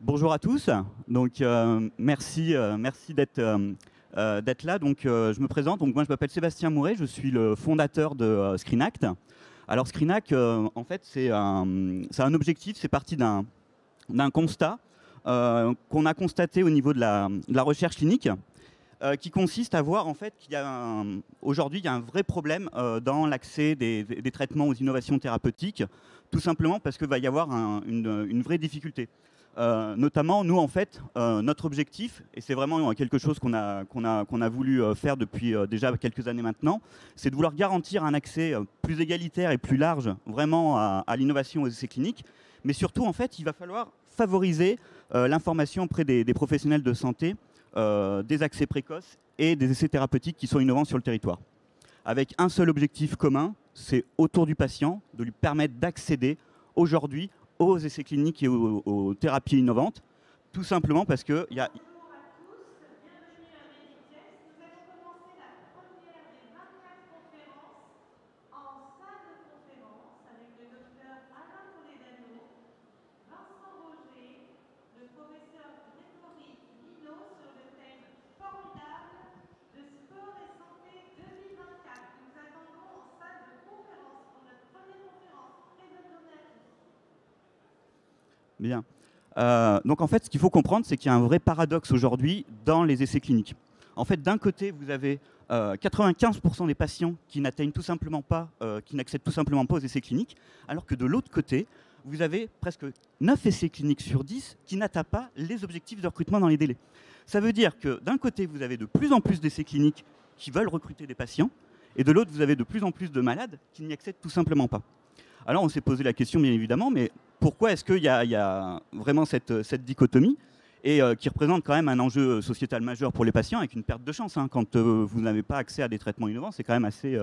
Bonjour à tous. Donc, merci d'être là. Donc, je me présente. Donc, moi, je m'appelle Sébastien Mouret. Je suis le fondateur de ScreenAct. Alors, ScreenAct, en fait, c'est un objectif. C'est parti d'un constat qu'on a constaté au niveau de la recherche clinique, qui consiste à voir en fait qu'il y a aujourd'hui il y a un vrai problème dans l'accès des traitements aux innovations thérapeutiques, tout simplement parce qu'il va y avoir une vraie difficulté. Notamment, nous, en fait, notre objectif, et c'est vraiment quelque chose qu'on a voulu faire depuis déjà quelques années maintenant, c'est de vouloir garantir un accès plus égalitaire et plus large, vraiment, à l'innovation aux essais cliniques. Mais surtout, en fait, il va falloir favoriser l'information auprès des professionnels de santé, des accès précoces et des essais thérapeutiques qui sont innovants sur le territoire. Avec un seul objectif commun, c'est autour du patient, de lui permettre d'accéder aujourd'hui aux essais cliniques et aux thérapies innovantes, tout simplement parce que il y a... Bien. Donc en fait, ce qu'il faut comprendre, c'est qu'il y a un vrai paradoxe aujourd'hui dans les essais cliniques. En fait, d'un côté, vous avez 95% des patients qui n'atteignent tout simplement pas, qui n'accèdent tout simplement pas aux essais cliniques, alors que de l'autre côté, vous avez presque 9 essais cliniques sur 10 qui n'atteignent pas les objectifs de recrutement dans les délais. Ça veut dire que d'un côté, vous avez de plus en plus d'essais cliniques qui veulent recruter des patients, et de l'autre, vous avez de plus en plus de malades qui n'y accèdent tout simplement pas. Alors on s'est posé la question, bien évidemment, mais pourquoi est-ce qu'il y a vraiment cette dichotomie et qui représente quand même un enjeu sociétal majeur pour les patients avec une perte de chance, hein. Quand vous n'avez pas accès à des traitements innovants, c'est quand même assez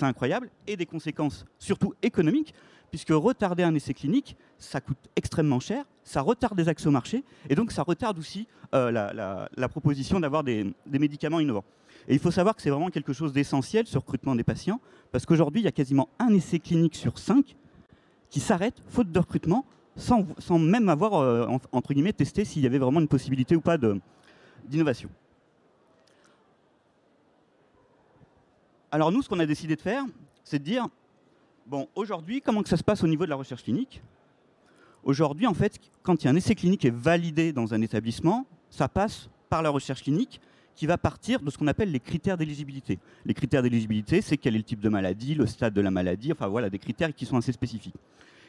incroyable, et des conséquences surtout économiques, puisque retarder un essai clinique, ça coûte extrêmement cher, ça retarde des accès au marché, et donc ça retarde aussi la proposition d'avoir des médicaments innovants. Et il faut savoir que c'est vraiment quelque chose d'essentiel, ce recrutement des patients, parce qu'aujourd'hui, il y a quasiment un essai clinique sur 5 qui s'arrête faute de recrutement sans même avoir, entre guillemets, testé s'il y avait vraiment une possibilité ou pas d'innovation. Alors nous, ce qu'on a décidé de faire, c'est de dire, bon, aujourd'hui, comment que ça se passe au niveau de la recherche clinique? Aujourd'hui, en fait, quand il y a un essai clinique est validé dans un établissement, ça passe par la recherche clinique qui va partir de ce qu'on appelle les critères d'éligibilité. Les critères d'éligibilité, c'est quel est le type de maladie, le stade de la maladie, enfin voilà, des critères qui sont assez spécifiques.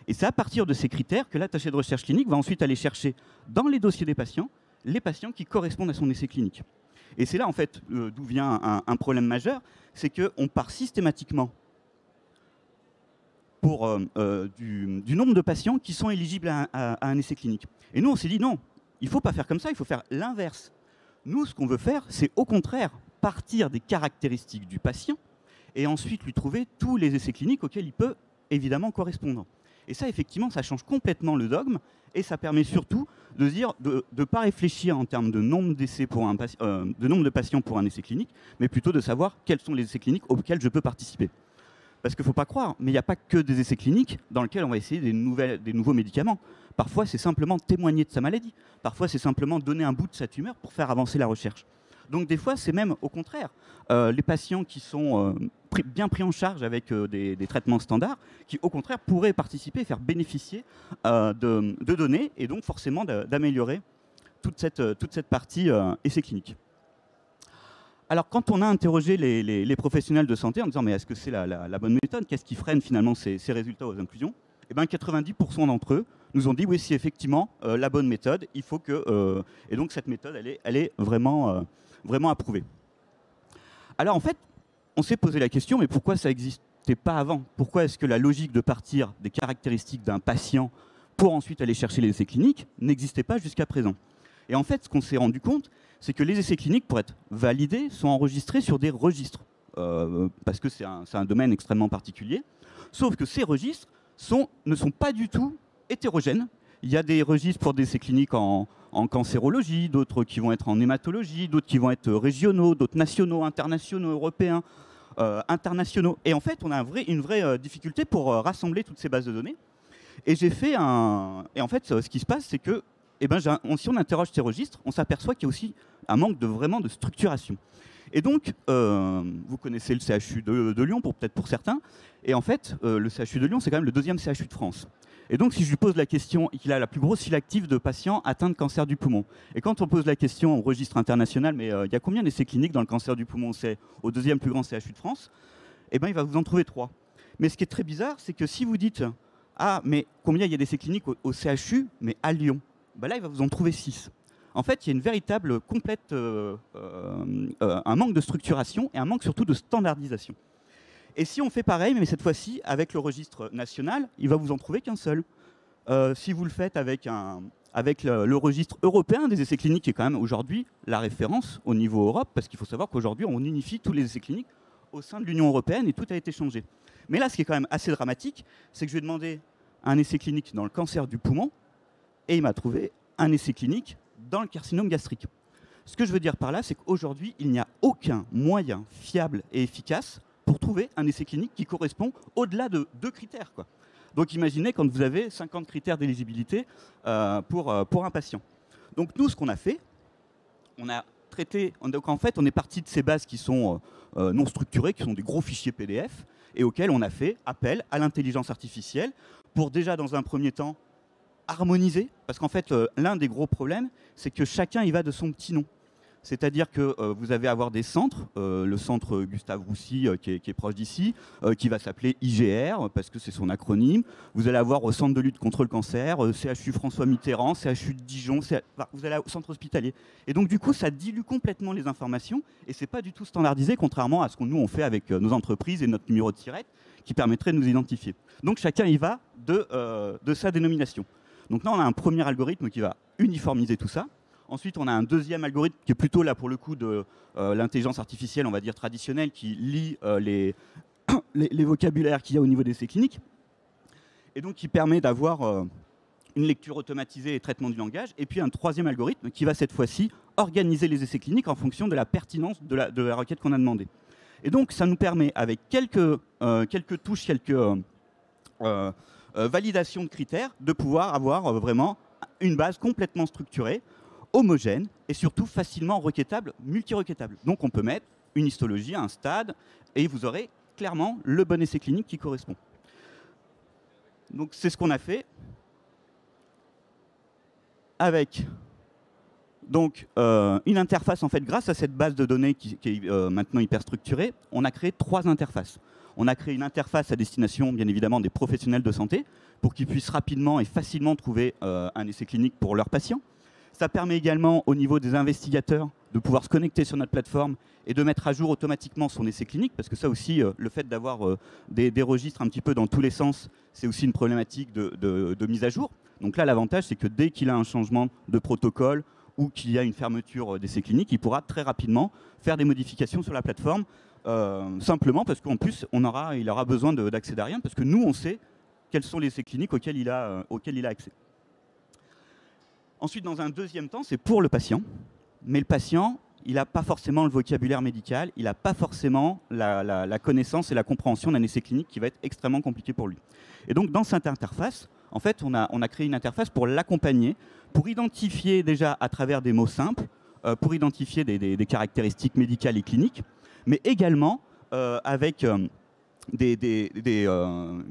Et c'est à partir de ces critères que l'attaché de recherche clinique va ensuite aller chercher dans les dossiers des patients, les patients qui correspondent à son essai clinique. Et c'est là, en fait, d'où vient un problème majeur, c'est qu'on part systématiquement pour du nombre de patients qui sont éligibles à un essai clinique. Et nous, on s'est dit non, il ne faut pas faire comme ça, il faut faire l'inverse. Nous, ce qu'on veut faire, c'est au contraire partir des caractéristiques du patient et ensuite lui trouver tous les essais cliniques auxquels il peut évidemment correspondre. Et ça, effectivement, ça change complètement le dogme et ça permet surtout de dire de ne pas réfléchir en termes de nombre d'essais pour de nombre de patients pour un essai clinique, mais plutôt de savoir quels sont les essais cliniques auxquels je peux participer. Parce qu'il ne faut pas croire, mais il n'y a pas que des essais cliniques dans lesquels on va essayer des nouveaux médicaments. Parfois, c'est simplement témoigner de sa maladie. Parfois, c'est simplement donner un bout de sa tumeur pour faire avancer la recherche. Donc des fois, c'est même au contraire. Les patients qui sont bien pris en charge avec des traitements standards, qui au contraire pourraient participer et faire bénéficier de données, et donc forcément d'améliorer toute cette partie essais cliniques. Alors, quand on a interrogé les professionnels de santé en disant « mais est-ce que c'est la bonne méthode? Qu'est-ce qui freine finalement ces résultats aux inclusions ?» Eh bien, 90% d'entre eux nous ont dit « oui, c'est effectivement la bonne méthode, il faut que... et donc, cette méthode, elle est vraiment approuvée. » Alors, en fait, on s'est posé la question « mais pourquoi ça n'existait pas avant? Pourquoi est-ce que la logique de partir des caractéristiques d'un patient pour ensuite aller chercher les essais cliniques n'existait pas jusqu'à présent ?» Et en fait, ce qu'on s'est rendu compte, c'est que les essais cliniques, pour être validés, sont enregistrés sur des registres, parce que c'est un domaine extrêmement particulier. Sauf que ces registres ne sont pas du tout hétérogènes. Il y a des registres pour des essais cliniques en cancérologie, d'autres qui vont être en hématologie, d'autres qui vont être régionaux, d'autres nationaux, internationaux, européens, internationaux. Et en fait, on a une vraie difficulté pour rassembler toutes ces bases de données. Et en fait, ce qui se passe, c'est que et ben, si on interroge ces registres, on s'aperçoit qu'il y a aussi un manque vraiment de structuration. Et donc, vous connaissez le CHU de Lyon, peut-être pour certains, et en fait, le CHU de Lyon, c'est quand même le deuxième CHU de France. Et donc, si je lui pose la question, qu'il a la plus grosse file active de patients atteints de cancer du poumon, et quand on pose la question au registre international, mais il y a combien d'essais cliniques dans le cancer du poumon? C'est au deuxième plus grand CHU de France, et ben, il va vous en trouver 3. Mais ce qui est très bizarre, c'est que si vous dites « Ah, mais combien il y a d'essais cliniques au CHU, mais à Lyon ?» Ben là, il va vous en trouver 6. En fait, il y a une véritable un manque de structuration et un manque surtout de standardisation. Et si on fait pareil, mais cette fois-ci, avec le registre national, il va vous en trouver qu'un seul. Si vous le faites avec le registre européen des essais cliniques, qui est quand même aujourd'hui la référence au niveau Europe, parce qu'il faut savoir qu'aujourd'hui, on unifie tous les essais cliniques au sein de l'Union européenne et tout a été changé. Mais là, ce qui est quand même assez dramatique, c'est que je lui ai demandé un essai clinique dans le cancer du poumon et il m'a trouvé un essai clinique dans le carcinome gastrique. Ce que je veux dire par là, c'est qu'aujourd'hui, il n'y a aucun moyen fiable et efficace pour trouver un essai clinique qui correspond au-delà de 2 critères, quoi. Donc imaginez quand vous avez 50 critères d'éligibilité pour un patient. Donc nous, ce qu'on a fait, on a traité, donc en fait, on est parti de ces bases qui sont non structurées, qui sont des gros fichiers PDF, et auxquels on a fait appel à l'intelligence artificielle pour déjà, dans un premier temps, harmoniser, parce qu'en fait, l'un des gros problèmes, c'est que chacun y va de son petit nom. C'est-à-dire que vous allez avoir des centres, le centre Gustave Roussy qui est proche d'ici, qui va s'appeler IGR parce que c'est son acronyme. Vous allez avoir au centre de lutte contre le cancer, CHU François Mitterrand, CHU de Dijon, vous allez au centre hospitalier. Et donc du coup, ça dilue complètement les informations et c'est pas du tout standardisé, contrairement à ce que nous on fait avec nos entreprises et notre numéro de tirette qui permettrait de nous identifier. Donc chacun y va de sa dénomination. Donc là, on a un premier algorithme qui va uniformiser tout ça. Ensuite, on a un deuxième algorithme qui est plutôt là pour le coup de l'intelligence artificielle, on va dire traditionnelle, qui lie les vocabulaires qu'il y a au niveau des essais cliniques. Et donc qui permet d'avoir une lecture automatisée et traitement du langage. Et puis un troisième algorithme qui va cette fois-ci organiser les essais cliniques en fonction de la pertinence de la requête qu'on a demandée. Et donc ça nous permet, avec quelques touches, quelques validations de critères, de pouvoir avoir vraiment une base complètement structurée, homogène et surtout facilement requêtable, multi-requêtable. Donc on peut mettre une histologie, un stade, et vous aurez clairement le bon essai clinique qui correspond. Donc c'est ce qu'on a fait avec donc, une interface, en fait, grâce à cette base de données qui est maintenant hyper structurée, on a créé 3 interfaces. On a créé une interface à destination, bien évidemment, des professionnels de santé pour qu'ils puissent rapidement et facilement trouver un essai clinique pour leurs patients. Ça permet également au niveau des investigateurs de pouvoir se connecter sur notre plateforme et de mettre à jour automatiquement son essai clinique, parce que ça aussi, le fait d'avoir des registres un petit peu dans tous les sens, c'est aussi une problématique de mise à jour. Donc là, l'avantage, c'est que dès qu'il a un changement de protocole ou qu'il y a une fermeture d'essai clinique, il pourra très rapidement faire des modifications sur la plateforme, simplement parce qu'en plus, il aura besoin d'accéder à rien, parce que nous, on sait quels sont les essais cliniques auxquels il a accès. Ensuite, dans un deuxième temps, c'est pour le patient. Mais le patient, il n'a pas forcément le vocabulaire médical, il n'a pas forcément la connaissance et la compréhension d'un essai clinique qui va être extrêmement compliqué pour lui. Et donc, dans cette interface, en fait, on a créé une interface pour l'accompagner, pour identifier déjà à travers des mots simples, pour identifier des caractéristiques médicales et cliniques, mais également avec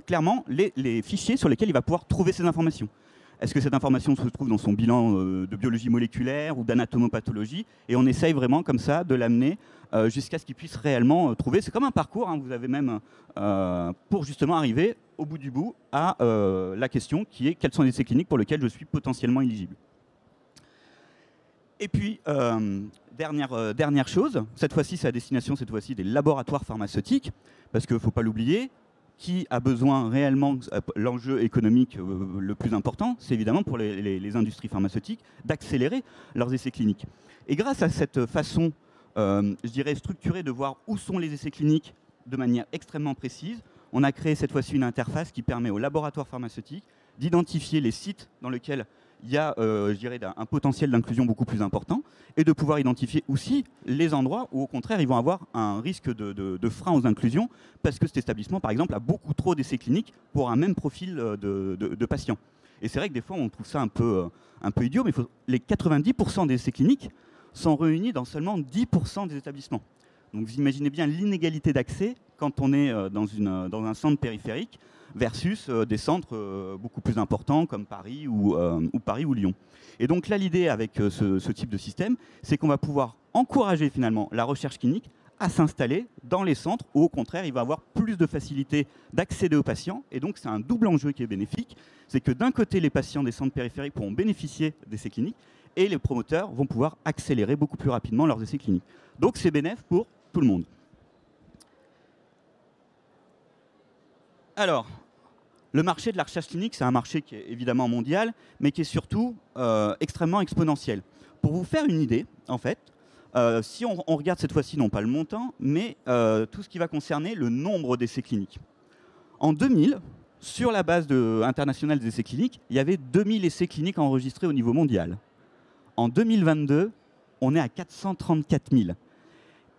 clairement les fichiers sur lesquels il va pouvoir trouver ces informations. Est-ce que cette information se trouve dans son bilan de biologie moléculaire ou d'anatomopathologie? Et on essaye vraiment comme ça de l'amener jusqu'à ce qu'il puisse réellement trouver. C'est comme un parcours, hein, vous avez même pour justement arriver au bout du bout à la question qui est quels sont les essais cliniques pour lesquels je suis potentiellement éligible. Et puis, dernière chose, cette fois-ci c'est à destination des laboratoires pharmaceutiques, parce qu'il ne faut pas l'oublier, qui a besoin réellement, l'enjeu économique le plus important, c'est évidemment pour les industries pharmaceutiques d'accélérer leurs essais cliniques. Et grâce à cette façon, je dirais, structurée de voir où sont les essais cliniques de manière extrêmement précise, on a créé cette fois-ci une interface qui permet aux laboratoires pharmaceutiques d'identifier les sites dans lesquels il y a, je dirais, un potentiel d'inclusion beaucoup plus important et de pouvoir identifier aussi les endroits où, au contraire, ils vont avoir un risque de frein aux inclusions parce que cet établissement, par exemple, a beaucoup trop d'essais cliniques pour un même profil de patients. Et c'est vrai que des fois, on trouve ça un peu idiot, mais les 90% des essais cliniques sont réunis dans seulement 10% des établissements. Donc vous imaginez bien l'inégalité d'accès quand on est dans un centre périphérique versus des centres beaucoup plus importants comme Paris ou Lyon. Et donc là, l'idée avec ce type de système, c'est qu'on va pouvoir encourager finalement la recherche clinique à s'installer dans les centres où au contraire, il va avoir plus de facilité d'accéder aux patients. Et donc c'est un double enjeu qui est bénéfique. C'est que d'un côté, les patients des centres périphériques pourront bénéficier d'essais cliniques et les promoteurs vont pouvoir accélérer beaucoup plus rapidement leurs essais cliniques. Donc c'est bénéfique pour tout le monde. Alors, le marché de la recherche clinique, c'est un marché qui est évidemment mondial, mais qui est surtout extrêmement exponentiel. Pour vous faire une idée, en fait, si on regarde cette fois-ci, non pas le montant, mais tout ce qui va concerner le nombre d'essais cliniques. En 2000, sur la base internationale des essais cliniques, il y avait 2000 essais cliniques enregistrés au niveau mondial. En 2022, on est à 434 000.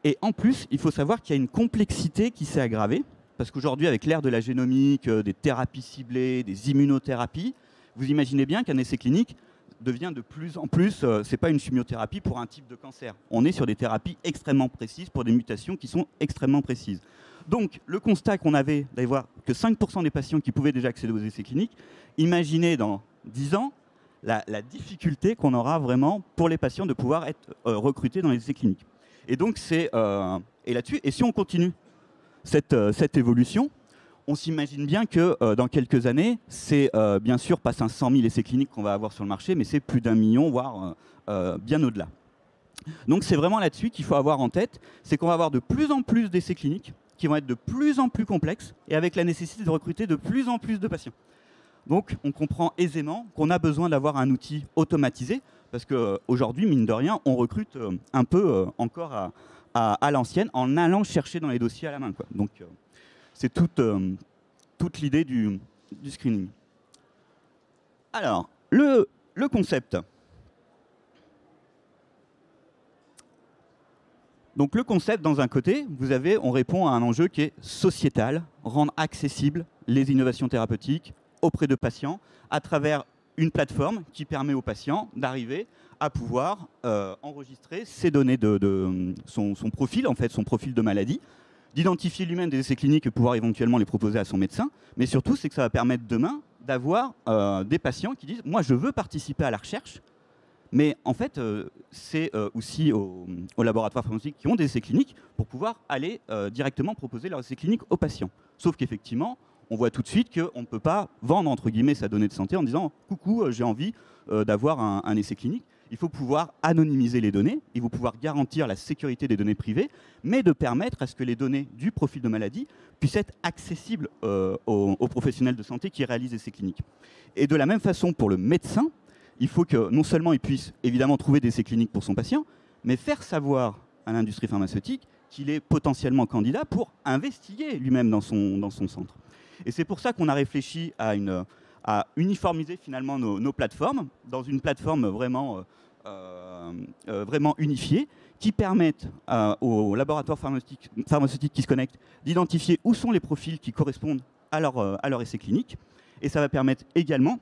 Et en plus, il faut savoir qu'il y a une complexité qui s'est aggravée. Parce qu'aujourd'hui, avec l'ère de la génomique, des thérapies ciblées, des immunothérapies, vous imaginez bien qu'un essai clinique devient de plus en plus, ce n'est pas une chimiothérapie pour un type de cancer. On est sur des thérapies extrêmement précises pour des mutations qui sont extrêmement précises. Donc, le constat qu'on avait d'avoir que 5% des patients qui pouvaient déjà accéder aux essais cliniques, imaginez dans 10 ans la difficulté qu'on aura vraiment pour les patients de pouvoir être recrutés dans les essais cliniques. Et donc, c'est là-dessus. Et si on continue cette évolution, on s'imagine bien que dans quelques années, c'est bien sûr pas 500 000 essais cliniques qu'on va avoir sur le marché, mais c'est plus d'1 million, voire bien au-delà. Donc c'est vraiment là-dessus qu'il faut avoir en tête, c'est qu'on va avoir de plus en plus d'essais cliniques qui vont être de plus en plus complexes et avec la nécessité de recruter de plus en plus de patients. Donc on comprend aisément qu'on a besoin d'avoir un outil automatisé, parce qu'aujourd'hui, mine de rien, on recrute un peu encore à l'ancienne en allant chercher dans les dossiers à la main, quoi. Donc c'est toute l'idée du screening. Alors, le concept. Donc le concept, dans un côté, on répond à un enjeu qui est sociétal, rendre accessibles les innovations thérapeutiques auprès de patients à travers une plateforme qui permet aux patients d'arriver à pouvoir enregistrer ses données son profil, en fait, son profil de maladie, d'identifier lui-même des essais cliniques et pouvoir éventuellement les proposer à son médecin. Mais surtout, c'est que ça va permettre demain d'avoir des patients qui disent « moi, je veux participer à la recherche ». Mais en fait, c'est aussi aux laboratoires pharmaceutiques qui ont des essais cliniques pour pouvoir aller directement proposer leurs essais cliniques aux patients. Sauf qu'effectivement, on voit tout de suite qu'on ne peut pas vendre, entre guillemets, sa donnée de santé en disant « coucou, j'ai envie d'avoir un essai clinique ». Il faut pouvoir anonymiser les données, il faut pouvoir garantir la sécurité des données privées, mais de permettre à ce que les données du profil de maladie puissent être accessibles aux professionnels de santé qui réalisent ces cliniques. Et de la même façon, pour le médecin, il faut que non seulement il puisse évidemment trouver des essais cliniques pour son patient, mais faire savoir à l'industrie pharmaceutique qu'il est potentiellement candidat pour investiguer lui-même dans son centre. Et c'est pour ça qu'on a réfléchi à uniformiser finalement nos plateformes dans une plateforme vraiment unifiée qui permettent aux laboratoires pharmaceutiques qui se connectent d'identifier où sont les profils qui correspondent à leur essai clinique. Et ça va permettre également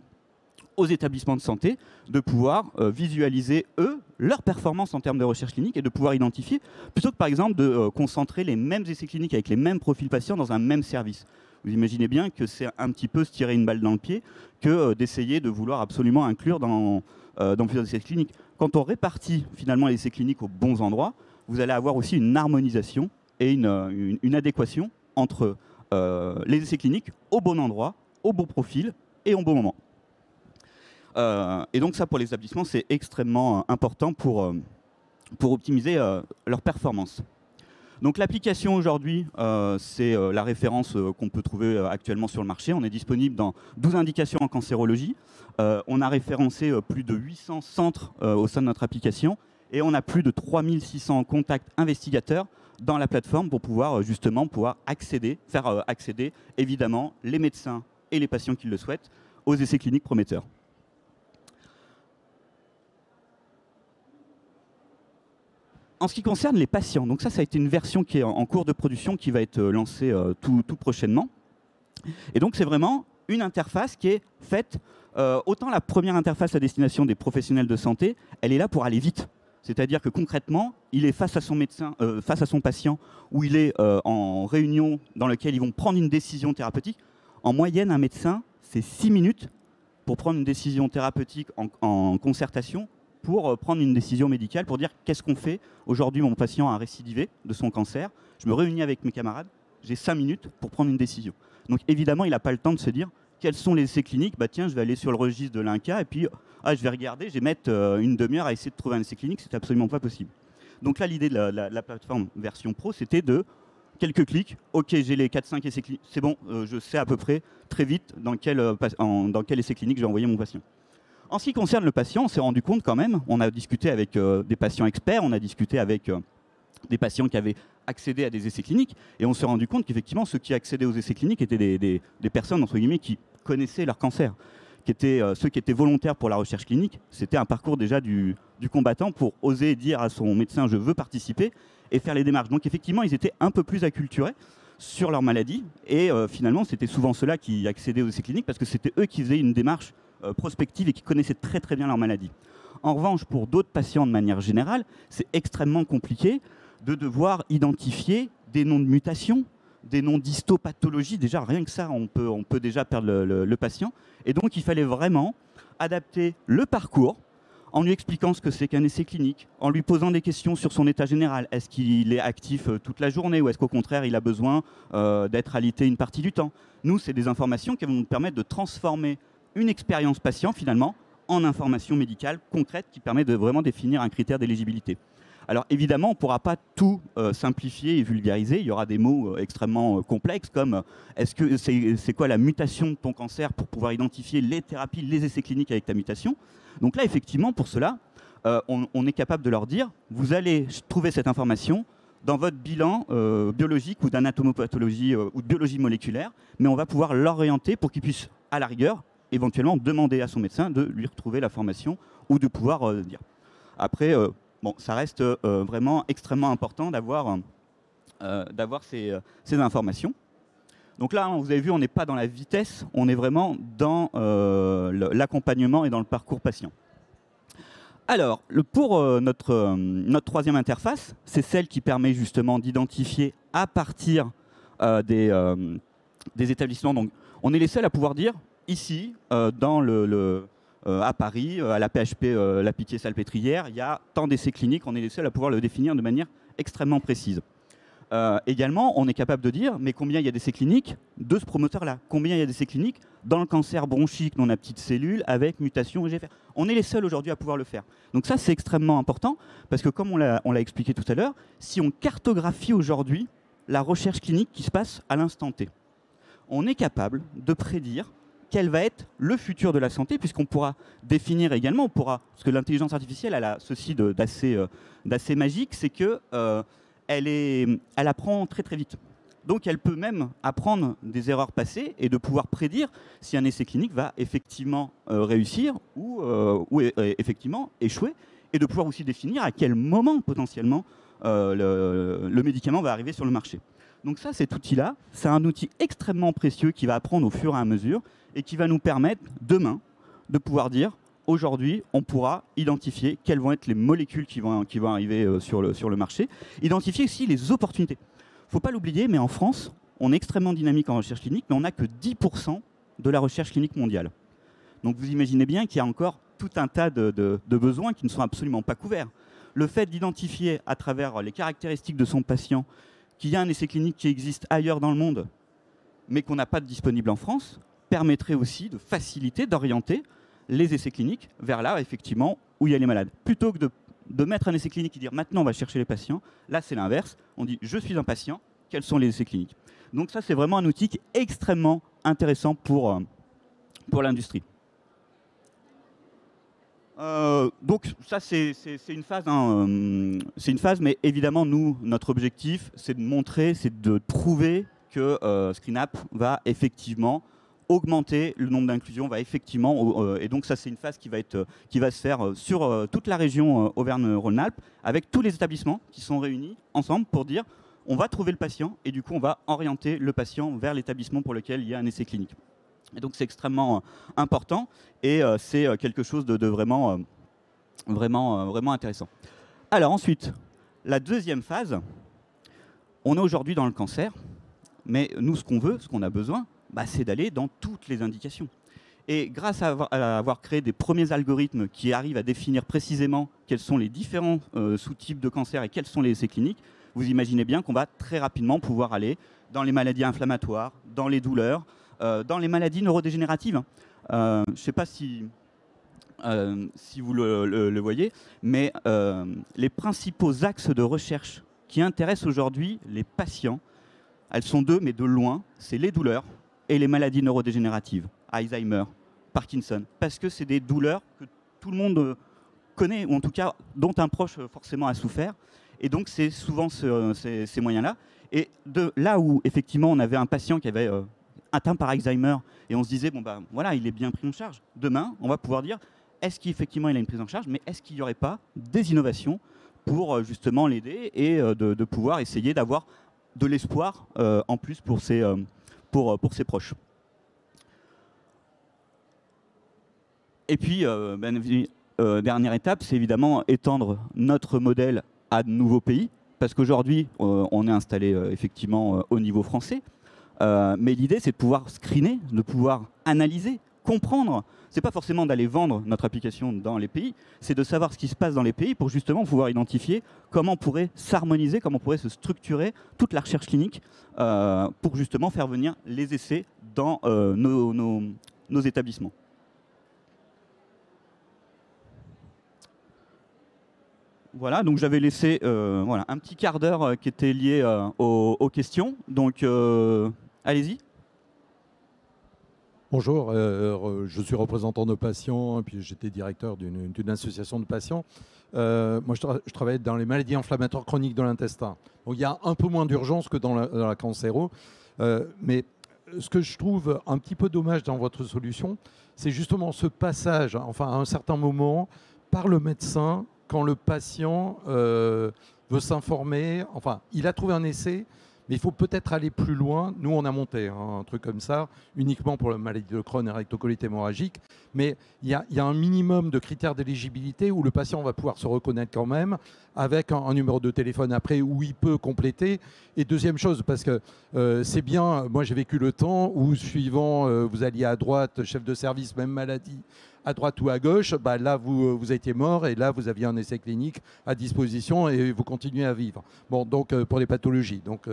aux établissements de santé de pouvoir visualiser, eux, leur performance en termes de recherche clinique et de pouvoir identifier, plutôt que par exemple de concentrer les mêmes essais cliniques avec les mêmes profils patients dans un même service. Vous imaginez bien que c'est un petit peu se tirer une balle dans le pied que d'essayer de vouloir absolument inclure dans plusieurs essais cliniques. Quand on répartit finalement les essais cliniques aux bons endroits, vous allez avoir aussi une harmonisation et une adéquation entre les essais cliniques au bon endroit, au bon profil et au bon moment. Et donc ça, pour les établissements, c'est extrêmement important pour optimiser leur performance. Donc l'application aujourd'hui, c'est la référence qu'on peut trouver actuellement sur le marché. On est disponible dans 12 indications en cancérologie. On a référencé plus de 800 centres au sein de notre application et on a plus de 3600 contacts investigateurs dans la plateforme pour pouvoir justement faire accéder évidemment les médecins et les patients qui le souhaitent aux essais cliniques prometteurs. En ce qui concerne les patients, donc ça a été une version qui est en cours de production qui va être lancée tout prochainement. Et donc c'est vraiment une interface qui est faite Autant la première interface à destination des professionnels de santé, elle est là pour aller vite. C'est-à-dire que concrètement, il est face à son médecin, face à son patient, ou il est en réunion dans laquelle ils vont prendre une décision thérapeutique. En moyenne, un médecin, c'est 6 minutes pour prendre une décision thérapeutique en concertation, pour prendre une décision médicale, pour dire qu'est-ce qu'on fait. Aujourd'hui, mon patient a récidivé de son cancer. Je me réunis avec mes camarades. J'ai 5 minutes pour prendre une décision. Donc évidemment, il n'a pas le temps de se dire quels sont les essais cliniques. Bah tiens, je vais aller sur le registre de l'INCa et puis je vais regarder, je vais mettre une demi-heure à essayer de trouver un essai clinique. C'est absolument pas possible. Donc là, l'idée de la plateforme version pro, c'était de quelques clics. Ok, j'ai les 4-5 essais cliniques. C'est bon, je sais à peu près très vite dans quel essai clinique je vais envoyer mon patient. En ce qui concerne le patient, on s'est rendu compte quand même, on a discuté avec des patients experts, on a discuté avec des patients qui avaient accédé à des essais cliniques, et on s'est rendu compte qu'effectivement, ceux qui accédaient aux essais cliniques étaient des personnes, entre guillemets, qui connaissaient leur cancer, qui étaient ceux qui étaient volontaires pour la recherche clinique. C'était un parcours déjà du combattant pour oser dire à son médecin « je veux participer » et faire les démarches. Donc effectivement, ils étaient un peu plus acculturés sur leur maladie, et finalement, c'était souvent ceux-là qui accédaient aux essais cliniques parce que c'était eux qui faisaient une démarche prospective et qui connaissaient très très bien leur maladie. En revanche, pour d'autres patients de manière générale, c'est extrêmement compliqué de devoir identifier des noms de mutations, des noms d'histopathologie. Déjà, rien que ça, on peut déjà perdre le patient. Et donc, il fallait vraiment adapter le parcours en lui expliquant ce que c'est qu'un essai clinique, en lui posant des questions sur son état général. Est-ce qu'il est actif toute la journée ou est-ce qu'au contraire, il a besoin d'être alité une partie du temps? Nous, c'est des informations qui vont nous permettre de transformer une expérience patient, finalement, en information médicale concrète qui permet de vraiment définir un critère d'éligibilité. Alors évidemment, on ne pourra pas tout simplifier et vulgariser. Il y aura des mots extrêmement complexes comme est-ce que c'est quoi la mutation de ton cancer pour pouvoir identifier les thérapies, les essais cliniques avec ta mutation. Donc là, effectivement, pour cela, on est capable de leur dire vous allez trouver cette information dans votre bilan biologique ou d'anatomopathologie ou de biologie moléculaire, mais on va pouvoir l'orienter pour qu'il puisse, à la rigueur, éventuellement demander à son médecin de lui retrouver la formation ou de pouvoir dire. Après, bon, ça reste vraiment extrêmement important d'avoir ces informations. Donc là, vous avez vu, on n'est pas dans la vitesse, on est vraiment dans l'accompagnement et dans le parcours patient. Alors, pour notre troisième interface, c'est celle qui permet justement d'identifier à partir des établissements. Donc, on est les seuls à pouvoir dire, ici, à Paris, à la PHP La Pitié-Salpêtrière, il y a tant d'essais cliniques, on est les seuls à pouvoir le définir de manière extrêmement précise. Également, on est capable de dire, mais combien il y a d'essais cliniques de ce promoteur-là? Combien il y a d'essais cliniques dans le cancer bronchique non à petites cellules avec mutation EGFR? On est les seuls aujourd'hui à pouvoir le faire. Donc ça, c'est extrêmement important, parce que comme on l'a expliqué tout à l'heure, si on cartographie aujourd'hui la recherche clinique qui se passe à l'instant T, on est capable de prédire quel va être le futur de la santé, puisqu'on pourra définir également, parce que l'intelligence artificielle, elle a ceci d'assez magique, c'est que elle apprend très très vite. Donc elle peut même apprendre des erreurs passées et de pouvoir prédire si un essai clinique va effectivement réussir ou effectivement échouer, et de pouvoir aussi définir à quel moment potentiellement le médicament va arriver sur le marché. Donc ça, cet outil-là, c'est un outil extrêmement précieux qui va apprendre au fur et à mesure et qui va nous permettre demain de pouvoir dire aujourd'hui, on pourra identifier quelles vont être les molécules qui vont arriver sur le marché, identifier aussi les opportunités. Il ne faut pas l'oublier, mais en France, on est extrêmement dynamique en recherche clinique, mais on n'a que 10% de la recherche clinique mondiale. Donc vous imaginez bien qu'il y a encore tout un tas de besoins qui ne sont absolument pas couverts. Le fait d'identifier à travers les caractéristiques de son patient qu'il y a un essai clinique qui existe ailleurs dans le monde, mais qu'on n'a pas de disponible en France, permettrait aussi de faciliter, d'orienter les essais cliniques vers là, effectivement, où il y a les malades. Plutôt que de mettre un essai clinique et dire maintenant on va chercher les patients, là c'est l'inverse. On dit je suis un patient, quels sont les essais cliniques? Donc ça c'est vraiment un outil qui est extrêmement intéressant pour l'industrie. Donc ça c'est une phase, c'est une phase, mais évidemment nous, notre objectif c'est de montrer, c'est de prouver que ScreenApp va effectivement augmenter le nombre d'inclusions, va effectivement, et donc ça c'est une phase qui va se faire sur toute la région Auvergne-Rhône-Alpes, avec tous les établissements qui sont réunis ensemble pour dire on va trouver le patient et du coup on va orienter le patient vers l'établissement pour lequel il y a un essai clinique. Et donc c'est extrêmement important et c'est quelque chose de vraiment, vraiment intéressant. Alors ensuite, la deuxième phase, on est aujourd'hui dans le cancer, mais nous ce qu'on veut, ce qu'on a besoin, c'est d'aller dans toutes les indications. Et grâce à avoir créé des premiers algorithmes qui arrivent à définir précisément quels sont les différents sous-types de cancer et quels sont les essais cliniques, vous imaginez bien qu'on va très rapidement pouvoir aller dans les maladies inflammatoires, dans les douleurs, dans les maladies neurodégénératives. Je ne sais pas si vous le voyez, mais les principaux axes de recherche qui intéressent aujourd'hui les patients, elles sont deux, mais de loin, c'est les douleurs et les maladies neurodégénératives, Alzheimer, Parkinson, parce que c'est des douleurs que tout le monde connaît, ou en tout cas dont un proche forcément a souffert. Et donc c'est souvent ces moyens-là. Et de là où effectivement on avait un patient qui avait atteint par Alzheimer et on se disait, voilà, il est bien pris en charge. Demain, on va pouvoir dire, est-ce qu'effectivement il a une prise en charge, mais est-ce qu'il n'y aurait pas des innovations pour justement l'aider et de pouvoir essayer d'avoir de l'espoir en plus pour ses proches. Et puis, dernière étape, c'est évidemment étendre notre modèle à de nouveaux pays, parce qu'aujourd'hui, on est installé effectivement au niveau français, mais l'idée, c'est de pouvoir screener, de pouvoir analyser, comprendre. C'est pas forcément d'aller vendre notre application dans les pays, c'est de savoir ce qui se passe dans les pays pour justement pouvoir identifier comment on pourrait s'harmoniser, comment on pourrait se structurer toute la recherche clinique pour justement faire venir les essais dans nos établissements. Voilà, donc j'avais laissé voilà, un petit quart d'heure qui était lié aux questions. Donc allez-y. Bonjour, je suis représentant de patients et puis j'étais directeur d'une association de patients. Moi, je travaille dans les maladies inflammatoires chroniques de l'intestin. Donc, il y a un peu moins d'urgence que dans la cancéro. Mais ce que je trouve un petit peu dommage dans votre solution, c'est justement ce passage, enfin à un certain moment, par le médecin, quand le patient veut s'informer. Enfin, il a trouvé un essai, mais il faut peut-être aller plus loin. Nous, on a monté un truc comme ça, uniquement pour la maladie de Crohn et rectocolite hémorragique. Mais il y a un minimum de critères d'éligibilité où le patient va pouvoir se reconnaître quand même, avec un numéro de téléphone après où il peut compléter. Et deuxième chose, parce que c'est bien, moi j'ai vécu le temps où suivant, vous alliez à droite, chef de service, même maladie, à droite ou à gauche, là vous étiez mort et là vous aviez un essai clinique à disposition et vous continuez à vivre. Bon, donc pour les pathologies, donc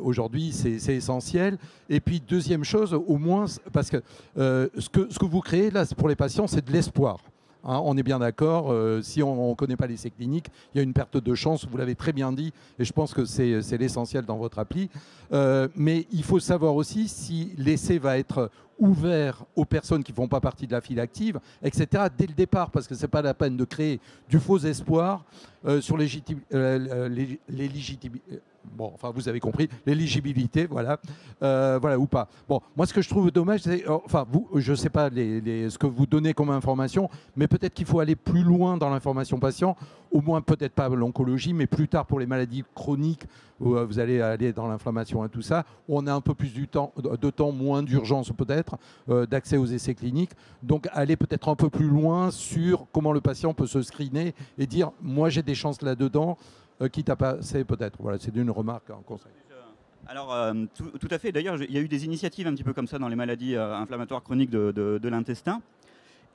aujourd'hui c'est essentiel. Et puis deuxième chose, au moins parce que ce que vous créez là pour les patients, c'est de l'espoir. Hein, on est bien d'accord, si on ne connaît pas l'essai clinique, il y a une perte de chance, vous l'avez très bien dit, et je pense que c'est l'essentiel dans votre appli. Mais il faut savoir aussi si l'essai va être ouvert aux personnes qui ne font pas partie de la file active, etc., dès le départ, parce que ce n'est pas la peine de créer du faux espoir sur l'éligibilité. Bon, enfin, vous avez compris, l'éligibilité, voilà, voilà ou pas. Bon, moi, ce que je trouve dommage, c'est, enfin, je ne sais pas ce que vous donnez comme information, mais peut-être qu'il faut aller plus loin dans l'information patient, au moins peut-être pas l'oncologie, mais plus tard pour les maladies chroniques, où vous allez aller dans l'inflammation et tout ça, où on a un peu plus de temps, moins d'urgence peut-être, d'accès aux essais cliniques. Donc, aller peut-être un peu plus loin sur comment le patient peut se screener et dire, moi, j'ai des chances là-dedans, quitte à passer peut-être. Voilà, c'est une remarque, un conseil. Alors, tout à fait. D'ailleurs, il y a eu des initiatives un petit peu comme ça dans les maladies inflammatoires chroniques de l'intestin.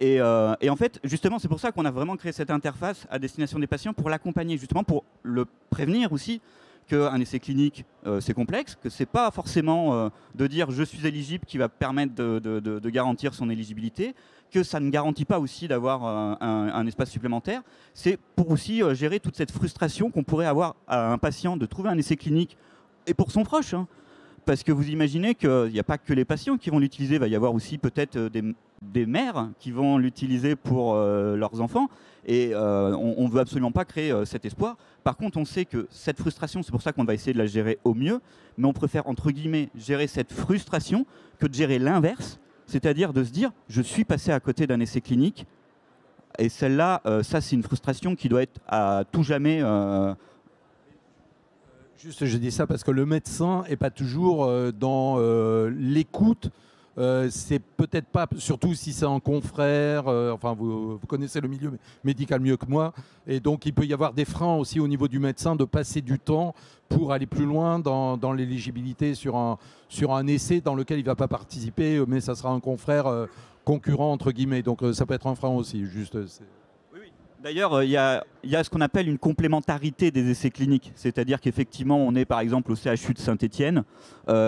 Et en fait, justement, c'est pour ça qu'on a vraiment créé cette interface à destination des patients pour l'accompagner, justement pour le prévenir aussi qu'un essai clinique, c'est complexe, que ce n'est pas forcément de dire je suis éligible qui va permettre de garantir son éligibilité, que ça ne garantit pas aussi d'avoir un espace supplémentaire. C'est pour aussi gérer toute cette frustration qu'on pourrait avoir à un patient de trouver un essai clinique et pour son proche. Hein. Parce que vous imaginez qu'il n'y a pas que les patients qui vont l'utiliser, il va y avoir aussi peut-être des mères qui vont l'utiliser pour leurs enfants. Et on ne veut absolument pas créer cet espoir. Par contre, on sait que cette frustration, c'est pour ça qu'on va essayer de la gérer au mieux, mais on préfère, entre guillemets, gérer cette frustration que de gérer l'inverse, c'est-à-dire de se dire « je suis passé à côté d'un essai clinique ». Et celle-là, ça c'est une frustration qui doit être à tout jamais... Juste, je dis ça parce que le médecin n'est pas toujours dans l'écoute c'est peut-être pas, surtout si c'est un confrère, enfin vous connaissez le milieu médical mieux que moi, et donc il peut y avoir des freins aussi au niveau du médecin de passer du temps pour aller plus loin dans l'éligibilité sur un essai dans lequel il ne va pas participer, mais ça sera un confrère concurrent entre guillemets, donc ça peut être un frein aussi, juste. D'ailleurs, il y a ce qu'on appelle une complémentarité des essais cliniques. C'est-à-dire qu'effectivement, on est par exemple au CHU de Saint-Étienne.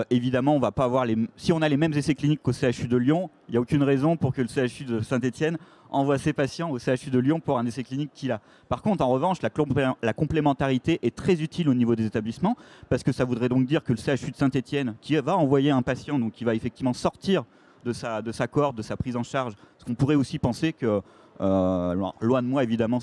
Évidemment, on va pas avoir si on a les mêmes essais cliniques qu'au CHU de Lyon, il n'y a aucune raison pour que le CHU de Saint-Étienne envoie ses patients au CHU de Lyon pour un essai clinique qu'il a. Par contre, en revanche, la complémentarité est très utile au niveau des établissements parce que ça voudrait donc dire que le CHU de Saint-Étienne, qui va envoyer un patient, donc qui va effectivement sortir de sa cohorte, de sa prise en charge, parce qu'on pourrait aussi penser que loin de moi évidemment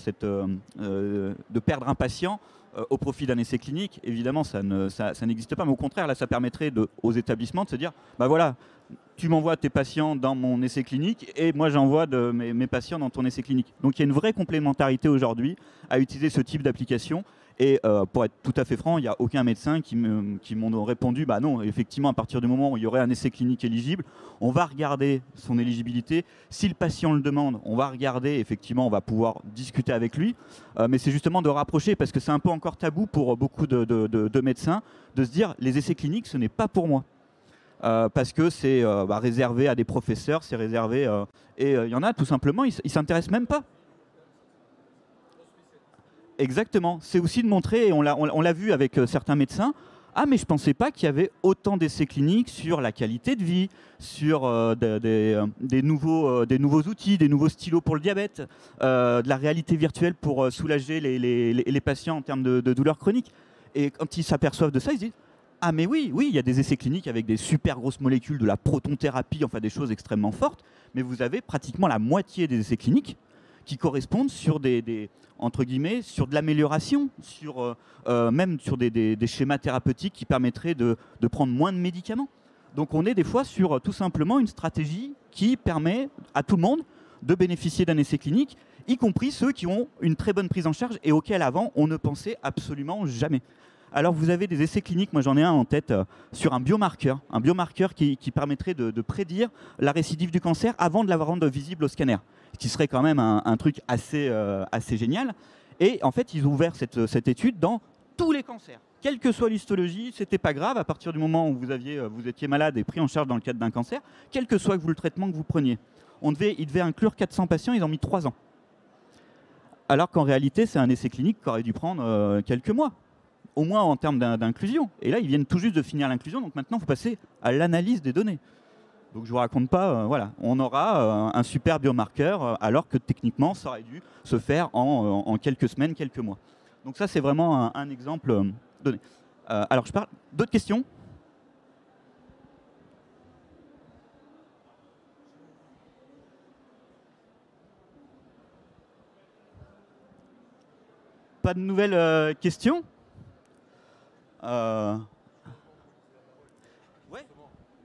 de perdre un patient au profit d'un essai clinique, évidemment ça n'existe pas, mais au contraire là ça permettrait aux établissements de se dire bah voilà, tu m'envoies tes patients dans mon essai clinique et moi j'envoie mes patients dans ton essai clinique. Donc il y a une vraie complémentarité aujourd'hui à utiliser ce type d'application. Et pour être tout à fait franc, il n'y a aucun médecin qui m'ont répondu bah non, effectivement, à partir du moment où il y aurait un essai clinique éligible, on va regarder son éligibilité. Si le patient le demande, on va regarder, effectivement, on va pouvoir discuter avec lui. Mais c'est justement de rapprocher, parce que c'est un peu encore tabou pour beaucoup de médecins, de se dire les essais cliniques, ce n'est pas pour moi. Parce que c'est réservé à des professeurs, c'est réservé. Et il y en a, tout simplement, ils ne s'intéressent même pas. Exactement. C'est aussi de montrer, et on l'a vu avec certains médecins, ah mais je ne pensais pas qu'il y avait autant d'essais cliniques sur la qualité de vie, sur des nouveaux outils, des nouveaux stylos pour le diabète, de la réalité virtuelle pour soulager les patients en termes de douleurs chroniques. Et quand ils s'aperçoivent de ça, ils se disent ah mais oui, il y a des essais cliniques avec des super grosses molécules, de la protonthérapie, enfin des choses extrêmement fortes, mais vous avez pratiquement la moitié des essais cliniques qui correspondent sur entre guillemets, sur de l'amélioration, même sur des schémas thérapeutiques qui permettraient de prendre moins de médicaments. Donc on est des fois sur tout simplement une stratégie qui permet à tout le monde de bénéficier d'un essai clinique, y compris ceux qui ont une très bonne prise en charge et auxquels avant on ne pensait absolument jamais. Alors vous avez des essais cliniques, moi j'en ai un en tête, sur un biomarqueur qui permettrait de prédire la récidive du cancer avant de la rendre visible au scanner, ce qui serait quand même un truc assez génial. Et en fait, ils ont ouvert cette étude dans tous les cancers. Quelle que soit l'histologie, c'était pas grave à partir du moment où vous étiez malade et pris en charge dans le cadre d'un cancer, quel que soit le traitement que vous preniez. Ils devaient inclure 400 patients, ils ont mis 3 ans. Alors qu'en réalité, c'est un essai clinique qui aurait dû prendre quelques mois, au moins en termes d'inclusion. Et là, ils viennent tout juste de finir l'inclusion, donc maintenant, il faut passer à l'analyse des données. Donc je ne vous raconte pas, voilà, on aura un super biomarqueur, alors que techniquement, ça aurait dû se faire en quelques semaines, quelques mois. Donc ça, c'est vraiment un exemple donné. Alors, je parle d'autres questions ? Pas de nouvelles questions ? Ouais.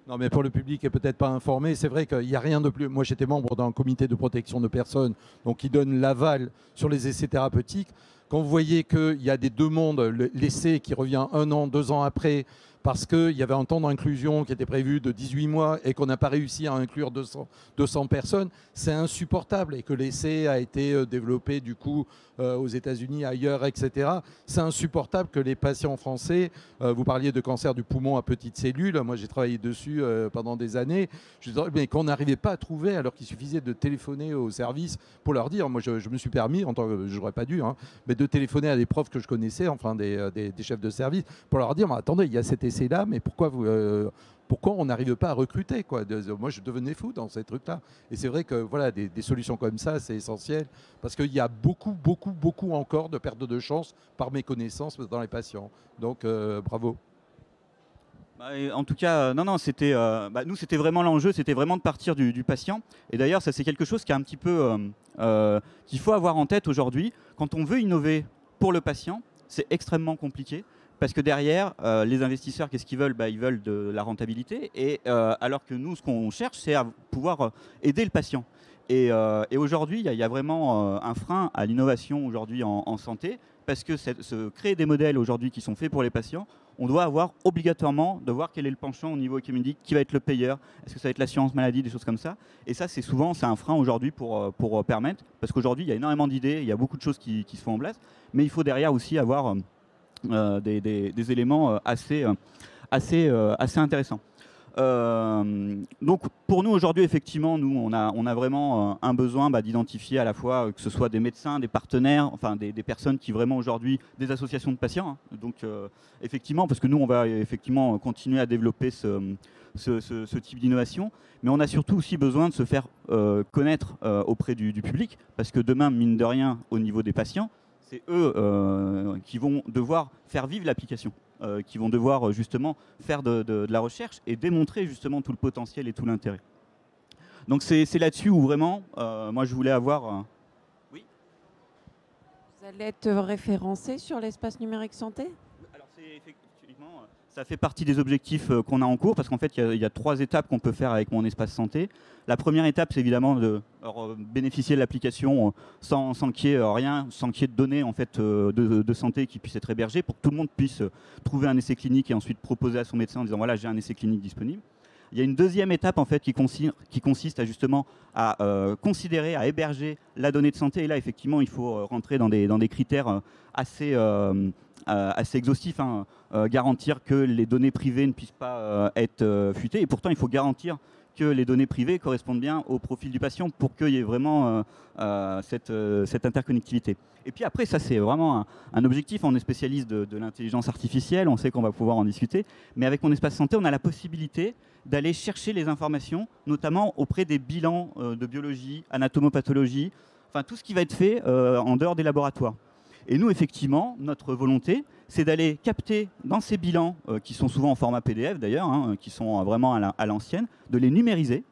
Non, mais pour le public qui n'est peut-être pas informé, c'est vrai qu'il n'y a rien de plus. Moi, j'étais membre d'un comité de protection de personnes, donc qui donne l'aval sur les essais thérapeutiques. Quand vous voyez qu'il y a des demandes, l'essai qui revient 1 an, 2 ans après, parce qu'il y avait un temps d'inclusion qui était prévu de 18 mois et qu'on n'a pas réussi à inclure 200 personnes, c'est insupportable. Et que l'essai a été développé du coup aux États-Unis, ailleurs, etc. C'est insupportable que les patients français, vous parliez de cancer du poumon à petites cellules, moi j'ai travaillé dessus pendant des années, mais qu'on n'arrivait pas à trouver alors qu'il suffisait de téléphoner au service pour leur dire, moi je me suis permis, en tant que je n'aurais pas dû, hein, mais de téléphoner à des profs que je connaissais, enfin des chefs de service, pour leur dire, attendez, il y a cet essai-là, mais pourquoi on n'arrive pas à recruter quoi. Moi, je devenais fou dans ces trucs-là. Et c'est vrai que voilà, des solutions comme ça, c'est essentiel, parce qu'il y a beaucoup encore de perte de chance par méconnaissance dans les patients. Donc, bravo. En tout cas, non, c'était, nous, c'était vraiment l'enjeu, c'était vraiment de partir du patient. Et d'ailleurs, ça, c'est quelque chose qui est un petit peu qu'il faut avoir en tête aujourd'hui. Quand on veut innover pour le patient, c'est extrêmement compliqué. Parce que derrière, les investisseurs, qu'est-ce qu'ils veulent ? Ils veulent de la rentabilité. Et alors que nous, ce qu'on cherche, c'est à pouvoir aider le patient. Et aujourd'hui, il y a vraiment un frein à l'innovation aujourd'hui en santé, parce que créer des modèles aujourd'hui qui sont faits pour les patients, on doit avoir obligatoirement de voir quel est le penchant au niveau économique, qui va être le payeur, est-ce que ça va être l'assurance maladie, des choses comme ça. Et ça, c'est un frein aujourd'hui pour permettre, parce qu'aujourd'hui, il y a énormément d'idées, il y a beaucoup de choses qui se font en place, mais il faut derrière aussi avoir des éléments assez intéressants. Donc pour nous aujourd'hui, effectivement, nous on a vraiment un besoin d'identifier à la fois que ce soit des médecins, des partenaires, enfin des personnes qui vraiment aujourd'hui, des associations de patients. Hein. Donc effectivement, parce que nous on va effectivement continuer à développer ce type d'innovation, mais on a surtout aussi besoin de se faire connaître auprès du public, parce que demain, mine de rien, au niveau des patients, c'est eux qui vont devoir faire vivre l'application. Qui vont devoir justement faire de la recherche et démontrer justement tout le potentiel et tout l'intérêt. Donc c'est là-dessus où vraiment, moi je voulais avoir... Oui. Vous allez être référencé sur l'espace numérique santé? Alors c'est effectivement, ça fait partie des objectifs qu'on a en cours, parce qu'en fait il y a 3 étapes qu'on peut faire avec mon espace santé. La première étape, c'est évidemment de bénéficier de l'application sans qu'il y ait rien, sans qu'il y ait de données en fait, de santé qui puissent être hébergées, pour que tout le monde puisse trouver un essai clinique et ensuite proposer à son médecin en disant voilà, j'ai un essai clinique disponible. Il y a une deuxième étape en fait, qui consiste à justement à considérer, à héberger la donnée de santé. Et là, effectivement, il faut rentrer dans des critères assez exhaustifs, hein. Garantir que les données privées ne puissent pas être fuitées. Et pourtant, il faut garantir que les données privées correspondent bien au profil du patient pour qu'il y ait vraiment cette interconnectivité. Et puis après, ça c'est vraiment un objectif. On est spécialiste de l'intelligence artificielle, on sait qu'on va pouvoir en discuter, mais avec mon espace santé, on a la possibilité d'aller chercher les informations, notamment auprès des bilans de biologie, anatomopathologie, enfin tout ce qui va être fait en dehors des laboratoires. Et nous, effectivement, notre volonté, c'est d'aller capter dans ces bilans, qui sont souvent en format PDF d'ailleurs, hein, qui sont vraiment à l'ancienne, de les numériser,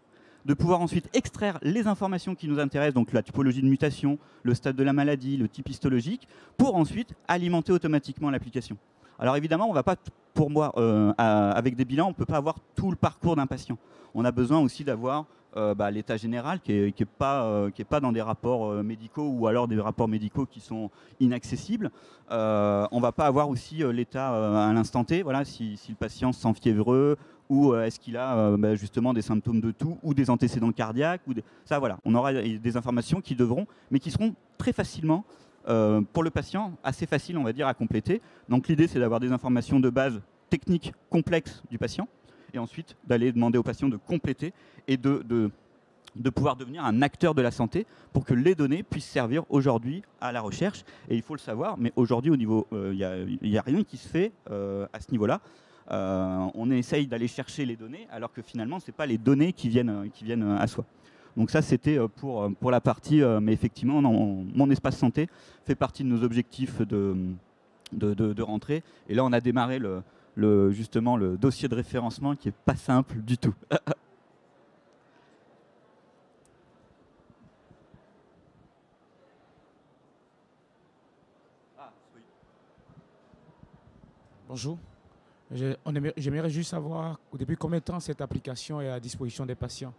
de pouvoir ensuite extraire les informations qui nous intéressent, donc la typologie de mutation, le stade de la maladie, le type histologique, pour ensuite alimenter automatiquement l'application. Alors évidemment, on va pas, pour moi, avec des bilans, on ne peut pas avoir tout le parcours d'un patient. On a besoin aussi d'avoir l'état général qui est pas dans des rapports médicaux, ou alors des rapports médicaux qui sont inaccessibles. On va pas avoir aussi l'état à l'instant T, voilà, si le patient se sent fiévreux, ou est-ce qu'il a justement des symptômes de toux ou des antécédents cardiaques, ça voilà, on aura des informations qui seront très facilement pour le patient, assez facile on va dire à compléter. Donc l'idée c'est d'avoir des informations de base techniques complexes du patient, et ensuite d'aller demander au patient de compléter et de pouvoir devenir un acteur de la santé pour que les données puissent servir aujourd'hui à la recherche. Et il faut le savoir, mais aujourd'hui au niveau, il n'y a rien qui se fait à ce niveau-là. On essaye d'aller chercher les données, alors que finalement ce n'est pas les données qui viennent à soi. Donc ça c'était pour la partie, mais effectivement mon espace santé fait partie de nos objectifs de rentrée. Et là on a démarré justement le dossier de référencement qui n'est pas simple du tout. Bonjour. J'aimerais juste savoir depuis combien de temps cette application est à disposition des patients,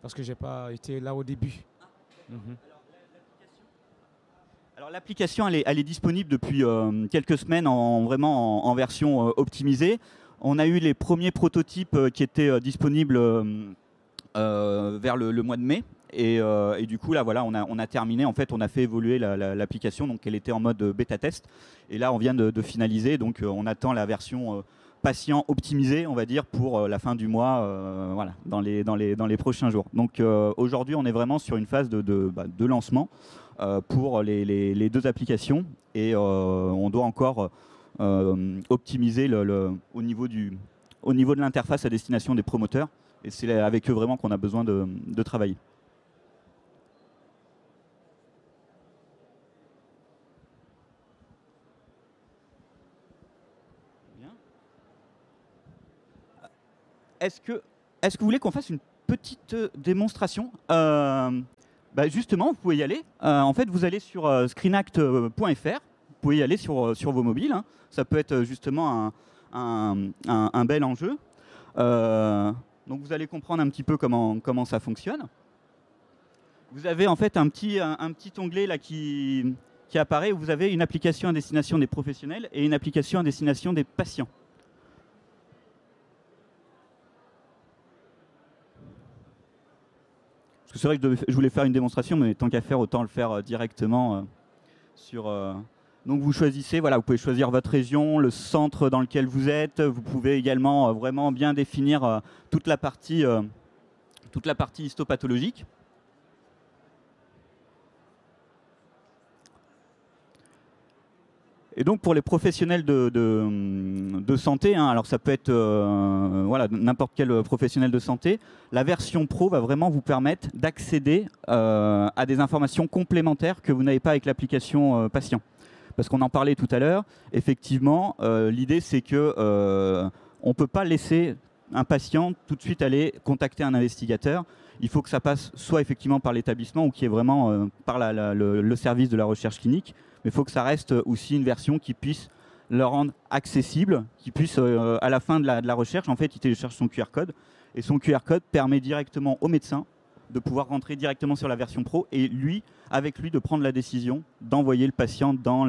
parce que je n'ai pas été là au début. Alors l'application, elle est disponible depuis quelques semaines vraiment en version optimisée. On a eu les premiers prototypes qui étaient disponibles vers le mois de mai. Et du coup, là, voilà, on a terminé. En fait, on a fait évoluer l'application. Donc, elle était en mode bêta test. Et là, on vient de finaliser. Donc, on attend la version patient optimisée, on va dire, pour la fin du mois, voilà, dans les prochains jours. Donc, aujourd'hui, on est vraiment sur une phase de lancement pour les 2 applications. Et on doit encore optimiser au niveau de l'interface à destination des promoteurs. Et c'est avec eux vraiment qu'on a besoin de travailler. Est-ce que vous voulez qu'on fasse une petite démonstration? Justement, vous pouvez y aller. En fait, vous allez sur screenact.fr. Vous pouvez y aller sur vos mobiles. Hein. Ça peut être justement un bel enjeu. Donc, vous allez comprendre un petit peu comment ça fonctionne. Vous avez en fait un petit onglet là qui qui apparaît où vous avez une application à destination des professionnels et une application à destination des patients. Parce que c'est vrai que je voulais faire une démonstration, mais tant qu'à faire, autant le faire directement sur... Donc vous choisissez, voilà, vous pouvez choisir votre région, le centre dans lequel vous êtes. Vous pouvez également vraiment bien définir toute la partie histopathologique. Et donc pour les professionnels de santé, hein, alors ça peut être voilà, n'importe quel professionnel de santé, la version pro va vraiment vous permettre d'accéder à des informations complémentaires que vous n'avez pas avec l'application patient. Parce qu'on en parlait tout à l'heure, effectivement, l'idée c'est que on ne peut pas laisser un patient tout de suite aller contacter un investigateur. Il faut que ça passe soit effectivement par l'établissement ou qui est vraiment par le service de la recherche clinique. Mais il faut que ça reste aussi une version qui puisse le rendre accessible, qui puisse, à la fin de la recherche, en fait, il télécharge son QR code. Et son QR code permet directement au médecin de pouvoir rentrer directement sur la version pro et lui, avec lui, de prendre la décision d'envoyer le patient dans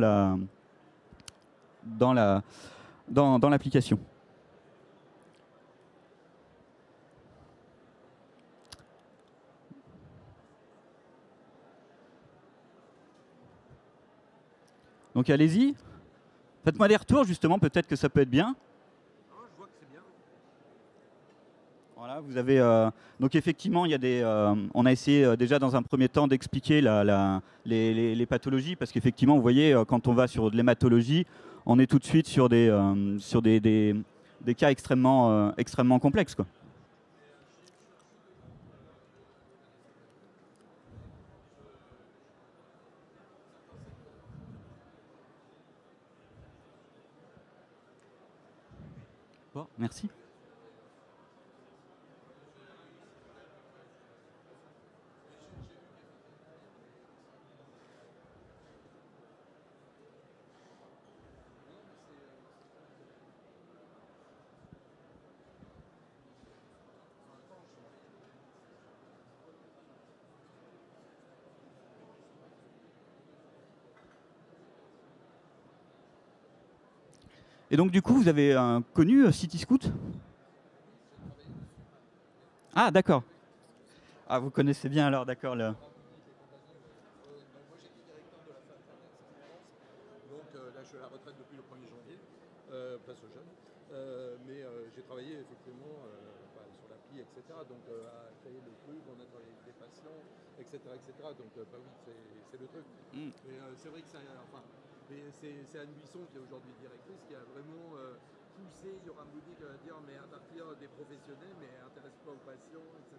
l'application. Donc allez-y, faites-moi des retours justement, peut-être que ça peut être bien. Je vois que c'est bien. Voilà, vous avez donc effectivement, il y a des, on a essayé déjà dans un premier temps d'expliquer les pathologies, parce qu'effectivement, vous voyez, quand on va sur de l'hématologie, on est tout de suite sur des cas extrêmement complexes, quoi. Bon, merci. Et donc du coup, vous avez connu Cityscout? Ah, d'accord. Ah, vous connaissez bien alors, d'accord. Moi, j'étais directeur de la FATRANEX en France. Donc là, je suis à la retraite depuis le 1er janvier, presque jeune. Mais j'ai travaillé effectivement sur l'appli, etc. Donc à créer le truc, on a travaillé avec des patients, etc. Donc oui, c'est le truc. Mais c'est vrai que c'est Anne Buisson qui est aujourd'hui directrice, qui a vraiment poussé Yoram Boudi à dire mais à partir des professionnels, mais intéresse pas aux patients, etc.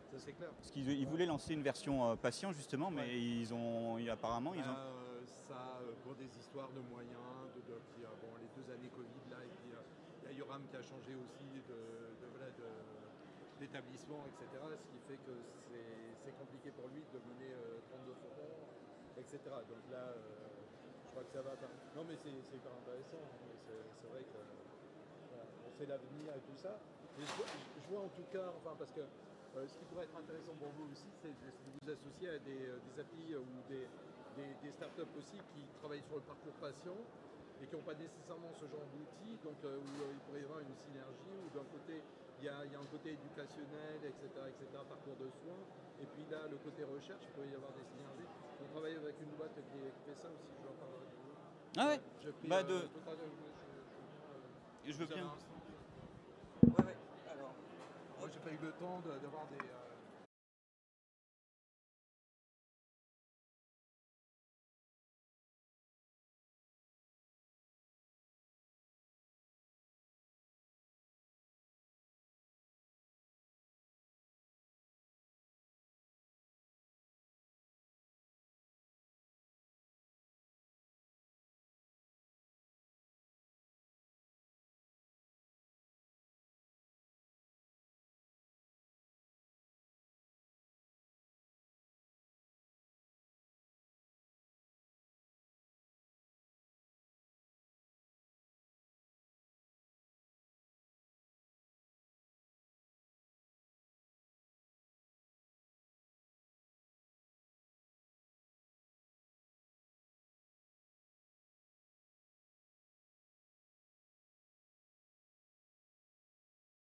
Ça c'est clair. Parce qu'ils voulaient lancer une version patient justement, mais apparemment ils ont... Ça, pour des histoires de moyens, bon, les 2 années Covid là, et puis il y a Yoram qui a changé aussi d'établissement, etc. Ce qui fait que c'est compliqué pour lui de mener 32 forums, etc. Donc là, je crois que ça va pas. Non mais c'est hyper intéressant, c'est vrai que on sait l'avenir et tout ça. Et je vois en tout cas, parce que ce qui pourrait être intéressant pour vous aussi, c'est de vous associer à des applis ou des startups aussi qui travaillent sur le parcours patient et qui n'ont pas nécessairement ce genre d'outils, donc où il pourrait y avoir une synergie, où d'un côté il y a un côté éducationnel, etc., parcours de soins, et puis là le côté recherche, il pourrait y avoir des synergies. On travaille avec une boîte qui fait ça aussi, je en parlerai de vous. Ah ouais. Je veux bien. Ouais. Alors, moi j'ai pas eu le temps d'avoir des